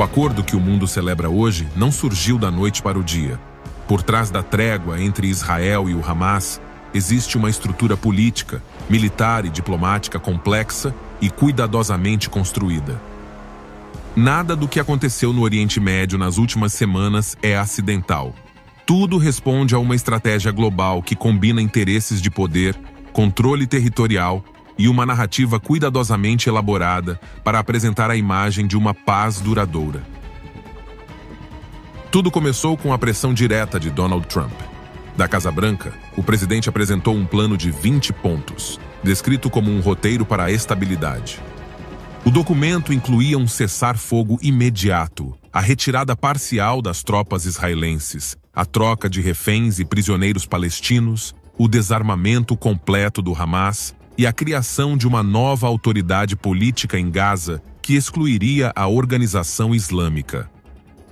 O acordo que o mundo celebra hoje não surgiu da noite para o dia. Por trás da trégua entre Israel e o Hamas, existe uma estrutura política, militar e diplomática complexa e cuidadosamente construída. Nada do que aconteceu no Oriente Médio nas últimas semanas é acidental. Tudo responde a uma estratégia global que combina interesses de poder, controle territorial e uma narrativa cuidadosamente elaborada para apresentar a imagem de uma paz duradoura. Tudo começou com a pressão direta de Donald Trump. Da Casa Branca, o presidente apresentou um plano de 20 pontos, descrito como um roteiro para a estabilidade. O documento incluía um cessar-fogo imediato, a retirada parcial das tropas israelenses, a troca de reféns e prisioneiros palestinos, o desarmamento completo do Hamas e a criação de uma nova autoridade política em Gaza que excluiria a organização islâmica.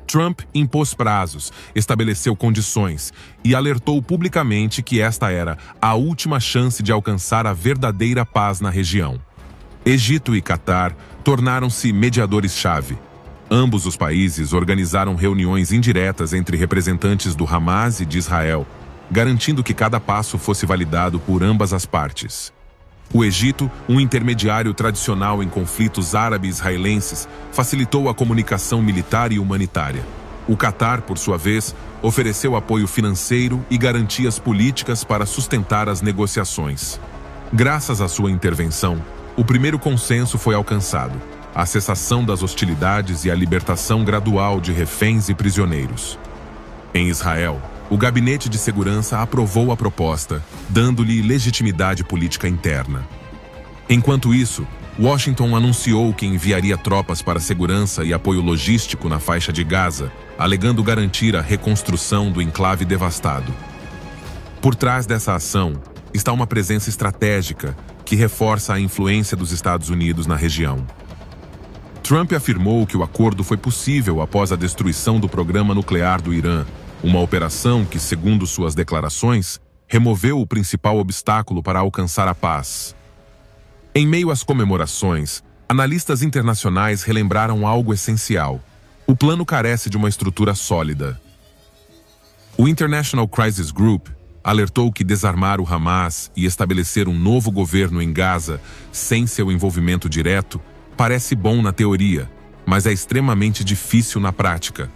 Trump impôs prazos, estabeleceu condições e alertou publicamente que esta era a última chance de alcançar a verdadeira paz na região. Egito e Catar tornaram-se mediadores-chave. Ambos os países organizaram reuniões indiretas entre representantes do Hamas e de Israel, garantindo que cada passo fosse validado por ambas as partes. O Egito, um intermediário tradicional em conflitos árabe-israelenses, facilitou a comunicação militar e humanitária. O Catar, por sua vez, ofereceu apoio financeiro e garantias políticas para sustentar as negociações. Graças à sua intervenção, o primeiro consenso foi alcançado: a cessação das hostilidades e a libertação gradual de reféns e prisioneiros. Em Israel, o Gabinete de Segurança aprovou a proposta, dando-lhe legitimidade política interna. Enquanto isso, Washington anunciou que enviaria tropas para segurança e apoio logístico na faixa de Gaza, alegando garantir a reconstrução do enclave devastado. Por trás dessa ação está uma presença estratégica que reforça a influência dos Estados Unidos na região. Trump afirmou que o acordo foi possível após a destruição do programa nuclear do Irã, uma operação que, segundo suas declarações, removeu o principal obstáculo para alcançar a paz. Em meio às comemorações, analistas internacionais relembraram algo essencial: o plano carece de uma estrutura sólida. O International Crisis Group alertou que desarmar o Hamas e estabelecer um novo governo em Gaza sem seu envolvimento direto parece bom na teoria, mas é extremamente difícil na prática.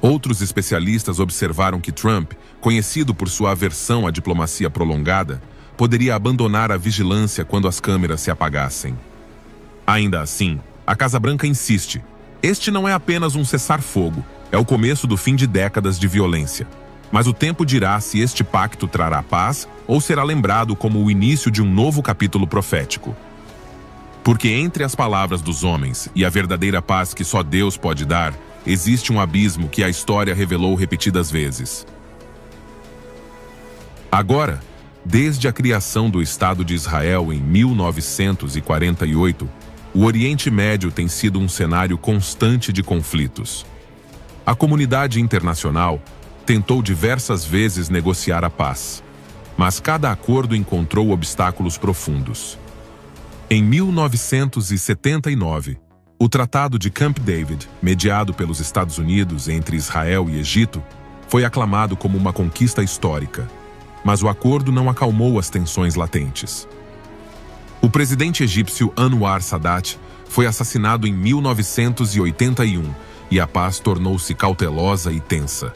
Outros especialistas observaram que Trump, conhecido por sua aversão à diplomacia prolongada, poderia abandonar a vigilância quando as câmeras se apagassem. Ainda assim, a Casa Branca insiste: este não é apenas um cessar-fogo, é o começo do fim de décadas de violência. Mas o tempo dirá se este pacto trará paz ou será lembrado como o início de um novo capítulo profético. Porque entre as palavras dos homens e a verdadeira paz que só Deus pode dar, existe um abismo que a história revelou repetidas vezes. Agora, desde a criação do Estado de Israel em 1948, o Oriente Médio tem sido um cenário constante de conflitos. A comunidade internacional tentou diversas vezes negociar a paz, mas cada acordo encontrou obstáculos profundos. Em 1979, o Tratado de Camp David, mediado pelos Estados Unidos entre Israel e Egito, foi aclamado como uma conquista histórica, mas o acordo não acalmou as tensões latentes. O presidente egípcio Anwar Sadat foi assassinado em 1981 e a paz tornou-se cautelosa e tensa.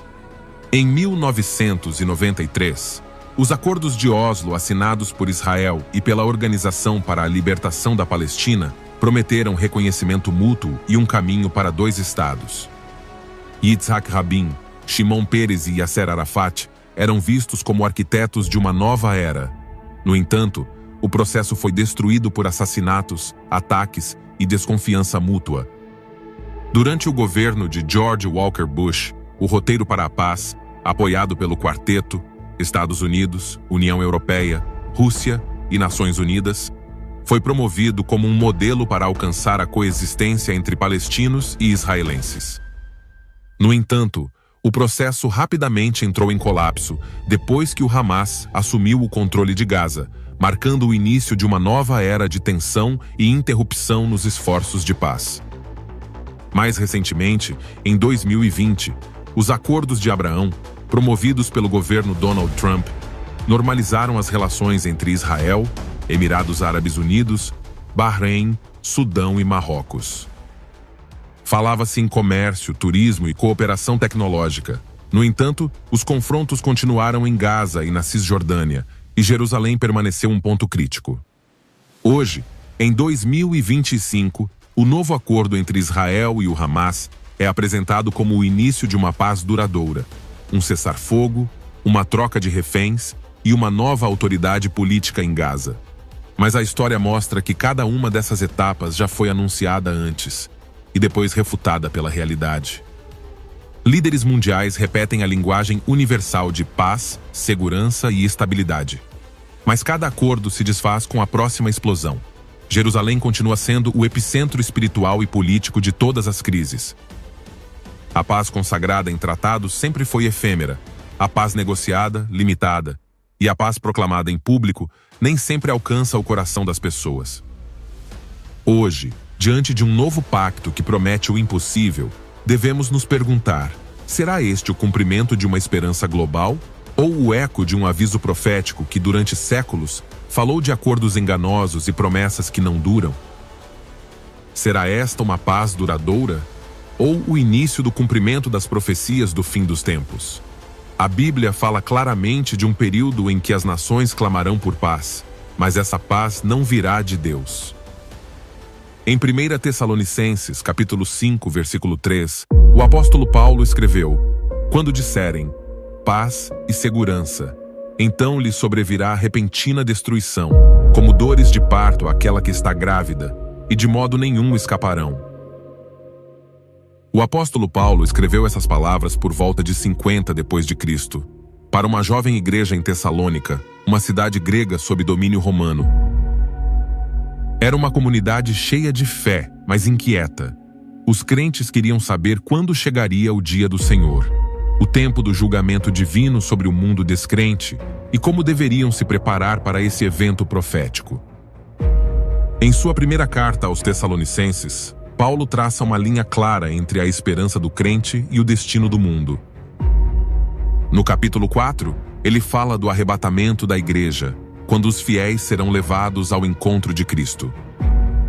Em 1993, os acordos de Oslo assinados por Israel e pela Organização para a Libertação da Palestina prometeram reconhecimento mútuo e um caminho para dois estados. Yitzhak Rabin, Shimon Peres e Yasser Arafat eram vistos como arquitetos de uma nova era. No entanto, o processo foi destruído por assassinatos, ataques e desconfiança mútua. Durante o governo de George Walker Bush, o roteiro para a paz, apoiado pelo Quarteto, Estados Unidos, União Europeia, Rússia e Nações Unidas, foi promovido como um modelo para alcançar a coexistência entre palestinos e israelenses. No entanto, o processo rapidamente entrou em colapso depois que o Hamas assumiu o controle de Gaza, marcando o início de uma nova era de tensão e interrupção nos esforços de paz. Mais recentemente, em 2020, os Acordos de Abraão, promovidos pelo governo Donald Trump, normalizaram as relações entre Israel, Emirados Árabes Unidos, Bahrein, Sudão e Marrocos. Falava-se em comércio, turismo e cooperação tecnológica. No entanto, os confrontos continuaram em Gaza e na Cisjordânia, e Jerusalém permaneceu um ponto crítico. Hoje, em 2025, o novo acordo entre Israel e o Hamas é apresentado como o início de uma paz duradoura, um cessar-fogo, uma troca de reféns e uma nova autoridade política em Gaza. Mas a história mostra que cada uma dessas etapas já foi anunciada antes e depois refutada pela realidade. Líderes mundiais repetem a linguagem universal de paz, segurança e estabilidade. Mas cada acordo se desfaz com a próxima explosão. Jerusalém continua sendo o epicentro espiritual e político de todas as crises. A paz consagrada em tratados sempre foi efêmera, a paz negociada, limitada, e a paz proclamada em público nem sempre alcança o coração das pessoas. Hoje, diante de um novo pacto que promete o impossível, devemos nos perguntar: será este o cumprimento de uma esperança global ou o eco de um aviso profético que durante séculos falou de acordos enganosos e promessas que não duram? Será esta uma paz duradoura ou o início do cumprimento das profecias do fim dos tempos? A Bíblia fala claramente de um período em que as nações clamarão por paz, mas essa paz não virá de Deus. Em 1 Tessalonicenses, capítulo 5, versículo 3, o apóstolo Paulo escreveu: quando disserem paz e segurança, então lhe sobrevirá repentina destruição, como dores de parto àquela que está grávida, e de modo nenhum escaparão. O apóstolo Paulo escreveu essas palavras por volta de 50 depois de Cristo, para uma jovem igreja em Tessalônica, uma cidade grega sob domínio romano. Era uma comunidade cheia de fé, mas inquieta. Os crentes queriam saber quando chegaria o dia do Senhor, o tempo do julgamento divino sobre o mundo descrente e como deveriam se preparar para esse evento profético. Em sua primeira carta aos Tessalonicenses, Paulo traça uma linha clara entre a esperança do crente e o destino do mundo. No capítulo 4, ele fala do arrebatamento da igreja, quando os fiéis serão levados ao encontro de Cristo.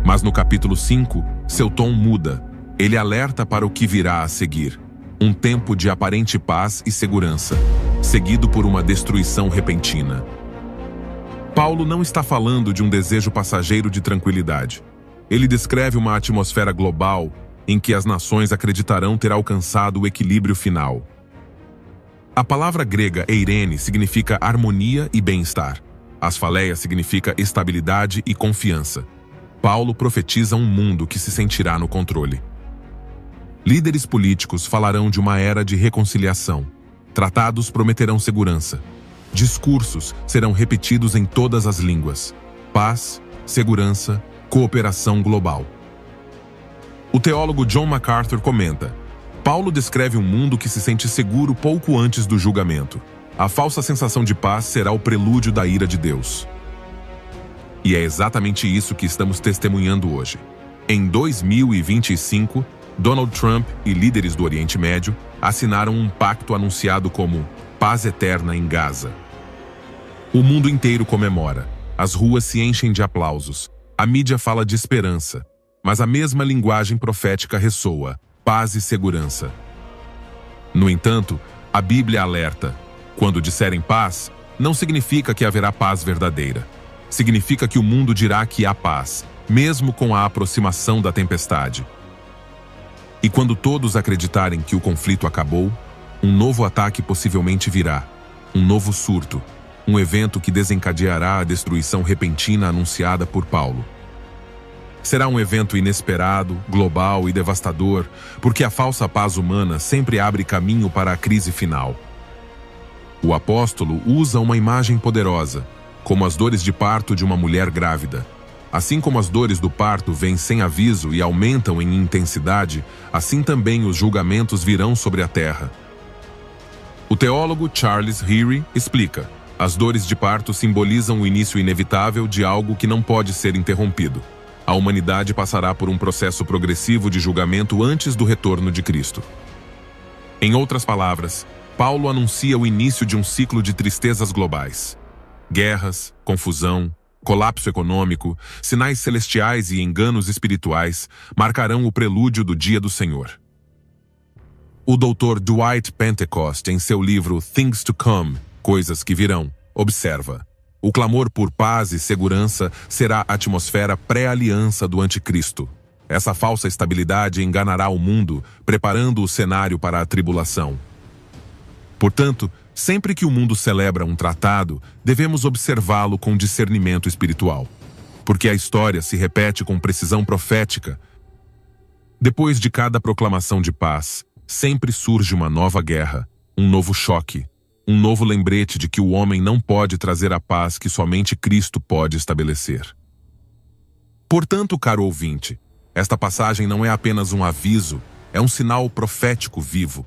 Mas no capítulo 5, seu tom muda. Ele alerta para o que virá a seguir: um tempo de aparente paz e segurança, seguido por uma destruição repentina. Paulo não está falando de um desejo passageiro de tranquilidade. Ele descreve uma atmosfera global em que as nações acreditarão ter alcançado o equilíbrio final. A palavra grega eirene significa harmonia e bem-estar. Asfaleia significa estabilidade e confiança. Paulo profetiza um mundo que se sentirá no controle. Líderes políticos falarão de uma era de reconciliação. Tratados prometerão segurança. Discursos serão repetidos em todas as línguas. Paz, segurança, cooperação global. O teólogo John MacArthur comenta: Paulo descreve um mundo que se sente seguro pouco antes do julgamento. A falsa sensação de paz será o prelúdio da ira de Deus. E é exatamente isso que estamos testemunhando hoje. Em 2025, Donald Trump e líderes do Oriente Médio assinaram um pacto anunciado como paz eterna em Gaza. O mundo inteiro comemora. As ruas se enchem de aplausos. A mídia fala de esperança, mas a mesma linguagem profética ressoa: paz e segurança. No entanto, a Bíblia alerta: quando disserem paz, não significa que haverá paz verdadeira. Significa que o mundo dirá que há paz, mesmo com a aproximação da tempestade. E quando todos acreditarem que o conflito acabou, um novo ataque possivelmente virá, um novo surto, um evento que desencadeará a destruição repentina anunciada por Paulo. Será um evento inesperado, global e devastador, porque a falsa paz humana sempre abre caminho para a crise final. O apóstolo usa uma imagem poderosa, como as dores de parto de uma mulher grávida. Assim como as dores do parto vêm sem aviso e aumentam em intensidade, assim também os julgamentos virão sobre a terra. O teólogo Charles Heery explica: as dores de parto simbolizam o início inevitável de algo que não pode ser interrompido. A humanidade passará por um processo progressivo de julgamento antes do retorno de Cristo. Em outras palavras, Paulo anuncia o início de um ciclo de tristezas globais. Guerras, confusão, colapso econômico, sinais celestiais e enganos espirituais marcarão o prelúdio do dia do Senhor. O Dr. Dwight Pentecost, em seu livro Things to Come, Coisas que Virão, observa: o clamor por paz e segurança será a atmosfera pré-aliança do anticristo. Essa falsa estabilidade enganará o mundo, preparando o cenário para a tribulação. Portanto, sempre que o mundo celebra um tratado, devemos observá-lo com discernimento espiritual, porque a história se repete com precisão profética. Depois de cada proclamação de paz, sempre surge uma nova guerra, um novo choque, um novo lembrete de que o homem não pode trazer a paz que somente Cristo pode estabelecer. Portanto, caro ouvinte, esta passagem não é apenas um aviso, é um sinal profético vivo.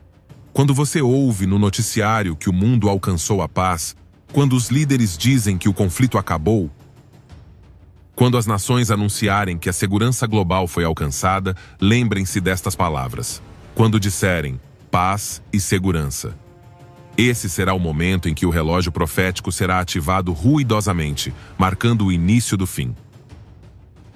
Quando você ouve no noticiário que o mundo alcançou a paz, quando os líderes dizem que o conflito acabou, quando as nações anunciarem que a segurança global foi alcançada, lembrem-se destas palavras. Quando disserem paz e segurança. Esse será o momento em que o relógio profético será ativado ruidosamente, marcando o início do fim.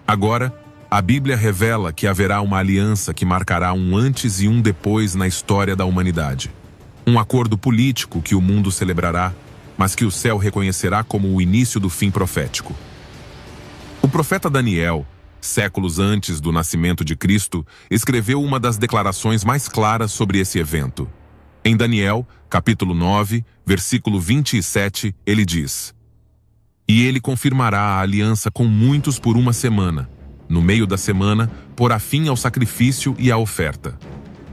Agora, a Bíblia revela que haverá uma aliança que marcará um antes e um depois na história da humanidade. Um acordo político que o mundo celebrará, mas que o céu reconhecerá como o início do fim profético. O profeta Daniel, séculos antes do nascimento de Cristo, escreveu uma das declarações mais claras sobre esse evento. Em Daniel, capítulo 9, versículo 27, ele diz: "E ele confirmará a aliança com muitos por uma semana. No meio da semana, porá fim ao sacrifício e à oferta.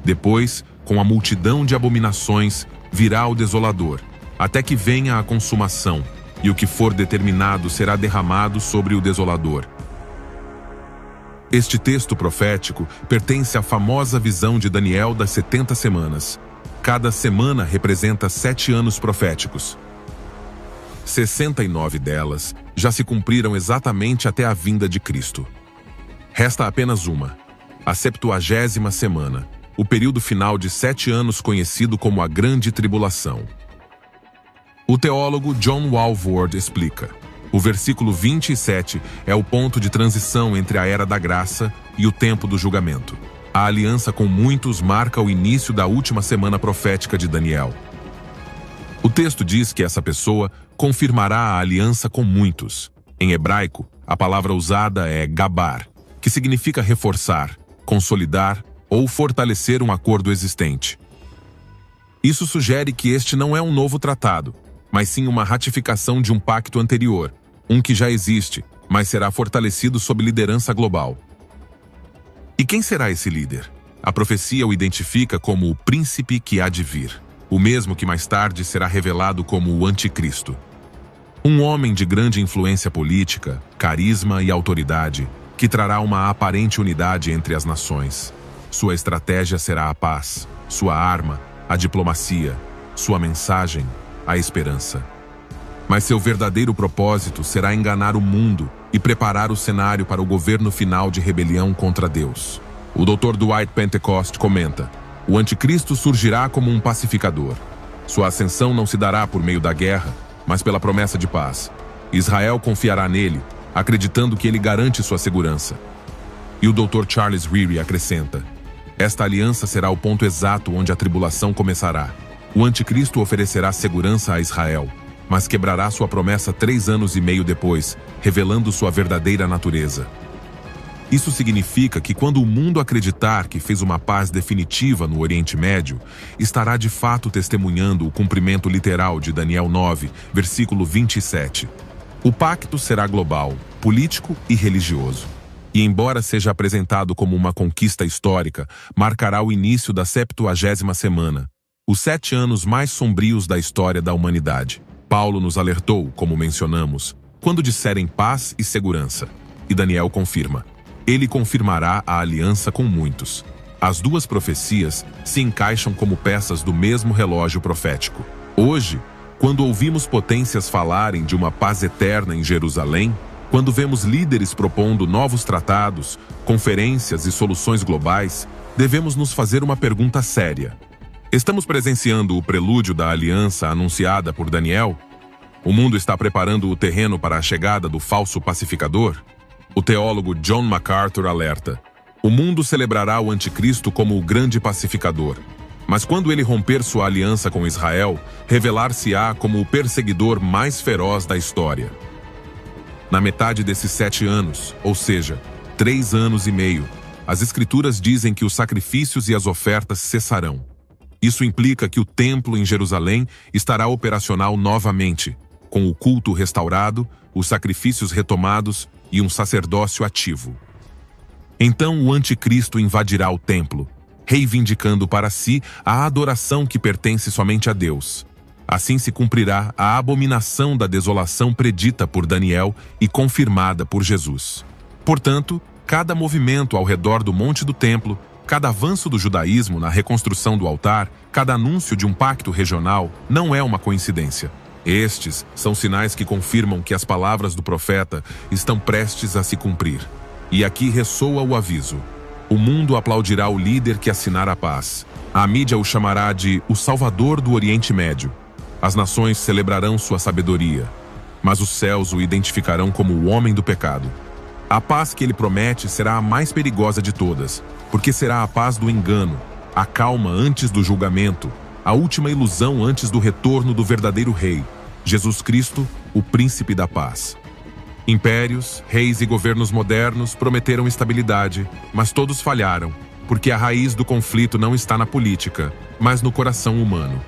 Depois, com a multidão de abominações, virá o desolador, até que venha a consumação, e o que for determinado será derramado sobre o desolador." Este texto profético pertence à famosa visão de Daniel das 70 semanas. Cada semana representa 7 anos proféticos. 69 delas já se cumpriram exatamente até a vinda de Cristo. Resta apenas uma, a 70ª semana, o período final de 7 anos conhecido como a Grande Tribulação. O teólogo John Walvoord explica: o versículo 27 é o ponto de transição entre a Era da Graça e o tempo do julgamento. A aliança com muitos marca o início da última semana profética de Daniel. O texto diz que essa pessoa confirmará a aliança com muitos. Em hebraico, a palavra usada é gabar, que significa reforçar, consolidar ou fortalecer um acordo existente. Isso sugere que este não é um novo tratado, mas sim uma ratificação de um pacto anterior, um que já existe, mas será fortalecido sob liderança global. E quem será esse líder? A profecia o identifica como o príncipe que há de vir, o mesmo que mais tarde será revelado como o anticristo. Um homem de grande influência política, carisma e autoridade, que trará uma aparente unidade entre as nações. Sua estratégia será a paz, sua arma, a diplomacia, sua mensagem, a esperança. Mas seu verdadeiro propósito será enganar o mundo e preparar o cenário para o governo final de rebelião contra Deus. O Dr. Dwight Pentecost comenta: o anticristo surgirá como um pacificador. Sua ascensão não se dará por meio da guerra, mas pela promessa de paz. Israel confiará nele, acreditando que ele garante sua segurança. E o Dr. Charles Ryrie acrescenta: esta aliança será o ponto exato onde a tribulação começará. O anticristo oferecerá segurança a Israel, mas quebrará sua promessa 3 anos e meio depois, revelando sua verdadeira natureza. Isso significa que quando o mundo acreditar que fez uma paz definitiva no Oriente Médio, estará de fato testemunhando o cumprimento literal de Daniel 9, versículo 27. O pacto será global, político e religioso. E embora seja apresentado como uma conquista histórica, marcará o início da 70ª semana, os 7 anos mais sombrios da história da humanidade. Paulo nos alertou, como mencionamos, quando disserem paz e segurança. E Daniel confirma: ele confirmará a aliança com muitos. As duas profecias se encaixam como peças do mesmo relógio profético. Hoje, quando ouvimos potências falarem de uma paz eterna em Jerusalém, Quando vemos líderes propondo novos tratados, conferências e soluções globais, devemos nos fazer uma pergunta séria. Estamos presenciando o prelúdio da aliança anunciada por Daniel? O mundo está preparando o terreno para a chegada do falso pacificador? O teólogo John MacArthur alerta: o mundo celebrará o anticristo como o grande pacificador, mas quando ele romper sua aliança com Israel, revelar-se-á como o perseguidor mais feroz da história. Na metade desses 7 anos, ou seja, 3 anos e meio, as Escrituras dizem que os sacrifícios e as ofertas cessarão. Isso implica que o templo em Jerusalém estará operacional novamente, com o culto restaurado, os sacrifícios retomados e um sacerdócio ativo. Então o anticristo invadirá o templo, reivindicando para si a adoração que pertence somente a Deus. Assim se cumprirá a abominação da desolação predita por Daniel e confirmada por Jesus. Portanto, cada movimento ao redor do Monte do Templo, cada avanço do judaísmo na reconstrução do altar, cada anúncio de um pacto regional, não é uma coincidência. Estes são sinais que confirmam que as palavras do profeta estão prestes a se cumprir. E aqui ressoa o aviso: o mundo aplaudirá o líder que assinar a paz. A mídia o chamará de o Salvador do Oriente Médio. As nações celebrarão sua sabedoria, mas os céus o identificarão como o homem do pecado. A paz que ele promete será a mais perigosa de todas, porque será a paz do engano, a calma antes do julgamento, a última ilusão antes do retorno do verdadeiro rei, Jesus Cristo, o príncipe da paz. Impérios, reis e governos modernos prometeram estabilidade, mas todos falharam, porque a raiz do conflito não está na política, mas no coração humano.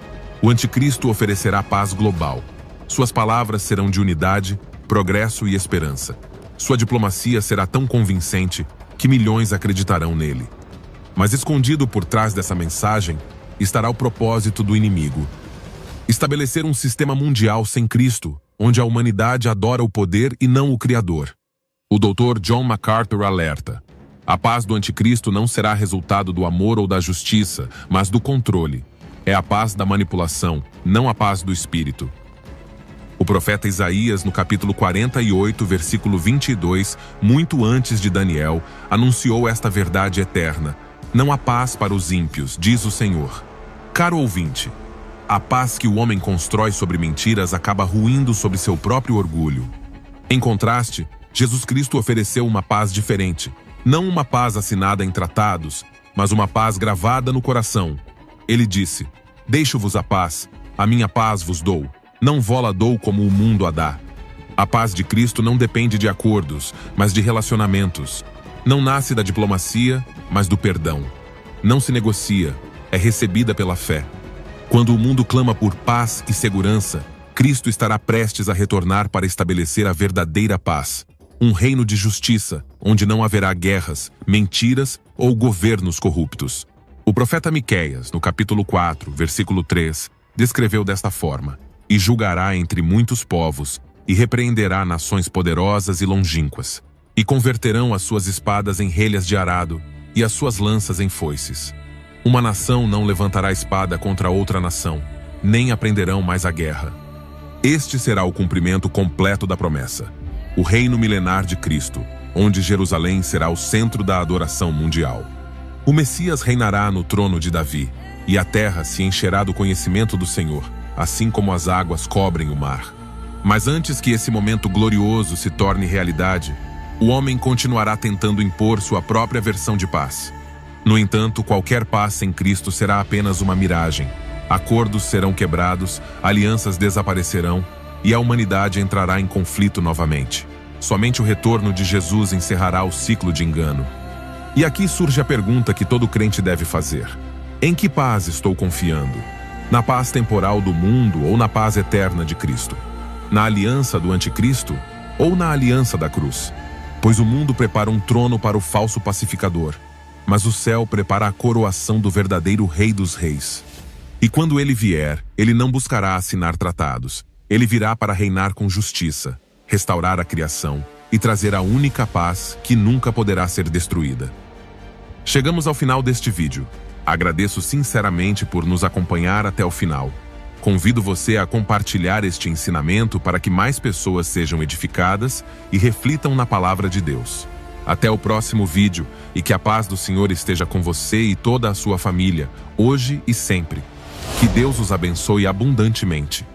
O anticristo oferecerá paz global. Suas palavras serão de unidade, progresso e esperança. Sua diplomacia será tão convincente que milhões acreditarão nele. Mas escondido por trás dessa mensagem estará o propósito do inimigo: estabelecer um sistema mundial sem Cristo, onde a humanidade adora o poder e não o Criador. O Dr. John MacArthur alerta: a paz do anticristo não será resultado do amor ou da justiça, mas do controle. É a paz da manipulação, não a paz do espírito. O profeta Isaías, no capítulo 48, versículo 22, muito antes de Daniel, anunciou esta verdade eterna: não há paz para os ímpios, diz o Senhor. Caro ouvinte, a paz que o homem constrói sobre mentiras acaba ruindo sobre seu próprio orgulho. Em contraste, Jesus Cristo ofereceu uma paz diferente. Não uma paz assinada em tratados, mas uma paz gravada no coração. Ele disse: deixo-vos a minha paz vos dou. Não vó-la dou como o mundo a dá. A paz de Cristo não depende de acordos, mas de relacionamentos. Não nasce da diplomacia, mas do perdão. Não se negocia, é recebida pela fé. Quando o mundo clama por paz e segurança, Cristo estará prestes a retornar para estabelecer a verdadeira paz. Um reino de justiça, onde não haverá guerras, mentiras ou governos corruptos. O profeta Miqueias, no capítulo 4, versículo 3, descreveu desta forma: e julgará entre muitos povos, e repreenderá nações poderosas e longínquas, e converterão as suas espadas em relhas de arado, e as suas lanças em foices. Uma nação não levantará espada contra outra nação, nem aprenderão mais a guerra. Este será o cumprimento completo da promessa: o reino milenar de Cristo, onde Jerusalém será o centro da adoração mundial. O Messias reinará no trono de Davi, e a terra se encherá do conhecimento do Senhor, assim como as águas cobrem o mar. Mas antes que esse momento glorioso se torne realidade, o homem continuará tentando impor sua própria versão de paz. No entanto, qualquer paz sem Cristo será apenas uma miragem. Acordos serão quebrados, alianças desaparecerão, e a humanidade entrará em conflito novamente. Somente o retorno de Jesus encerrará o ciclo de engano. E aqui surge a pergunta que todo crente deve fazer: em que paz estou confiando? Na paz temporal do mundo ou na paz eterna de Cristo? Na aliança do anticristo ou na aliança da cruz? Pois o mundo prepara um trono para o falso pacificador, mas o céu prepara a coroação do verdadeiro Rei dos Reis. E quando ele vier, ele não buscará assinar tratados. Ele virá para reinar com justiça, restaurar a criação e trazer a única paz que nunca poderá ser destruída. Chegamos ao final deste vídeo. Agradeço sinceramente por nos acompanhar até o final. Convido você a compartilhar este ensinamento para que mais pessoas sejam edificadas e reflitam na palavra de Deus. Até o próximo vídeo e que a paz do Senhor esteja com você e toda a sua família, hoje e sempre. Que Deus os abençoe abundantemente.